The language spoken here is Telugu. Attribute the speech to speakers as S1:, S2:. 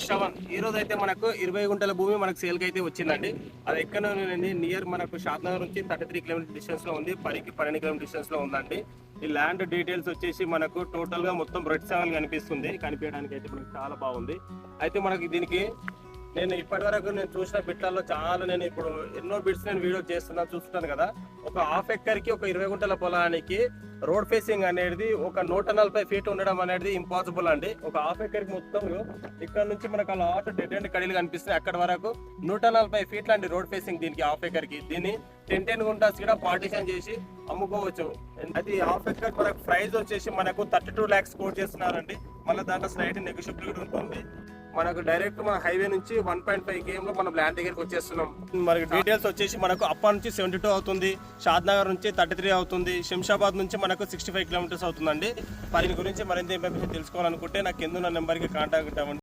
S1: శ్రవణ్ ఈ రోజు అయితే మనకు 20 గుంటల భూమి మనకు సేల్ కి అయితే వచ్చిందండి. అది ఎక్కడ నియర్ మనకు షాద్ నగర్ నుంచి 33 కిలోమీటర్ డిస్టెన్స్ లో ఉంది. 12 కిలోమీటర్ డిస్టెన్స్ లో ఉందండి. ఈ ల్యాండ్ డీటెయిల్స్ వచ్చేసి మనకు టోటల్ గా మొత్తం రెడ్ సాయిల్ కనిపించడానికి అయితే మనకు చాలా బాగుంది. అయితే మనకి దీనికి నేను ఇప్పటి వరకు నేను చూసిన బిట్లలో చాలా నేను ఇప్పుడు ఎన్నో బిట్స్ నేను వీడియో చూస్తున్నాను కదా. ఒక హాఫ్ ఎకర్ కి ఒక 20 గుంటల పొలానికి రోడ్ ఫేసింగ్ అనేది ఒక 140 ఫీట్ ఉండడం అనేది ఇంపాసిబుల్ అండి. ఒక హాఫ్ ఎకర్ కి మొత్తం ఇక్కడ నుంచి మనకు అలా డెడ్ అండ్ కడీలు కనిపిస్తున్నాయి. అక్కడ వరకు 140 ఫీట్ల అండి రోడ్ ఫేసింగ్ దీనికి హాఫ్ ఎకర్ కి. దీన్ని 10 గుంటాస్ కూడా పార్టీషన్ చేసి అమ్ముకోవచ్చు. అది హాఫ్ ఎకర్ మనకు ప్రైస్ వచ్చేసి మనకు 32 lakhs కోట్ చేస్తున్నారండి. మళ్ళీ దాంట్లో స్లైడ్ నెగోషియబుల్ కూడా ఉంటుంది. మనకు డైరెక్ట్ మన హైవే నుంచి 1.5 km లో మనం ల్యాండ్ దగ్గరికి వచ్చేస్తున్నాం. మనకి డీటెయిల్స్ వచ్చేసి మనకు అప్ప నుంచి 72 అవుతుంది, షాద్ నగర్ నుంచి 33 అవుతుంది, శంషాబాద్ నుంచి మనకు 65 కిలోమీటర్స్ అవుతుందండి. దీని గురించి మరింత ఇన్ఫర్మేషన్ తెలుసుకోవాలనుకుంటే నాకు కింద ఉన్న నెంబర్కి కాంటాక్ట్ అవ్వండి.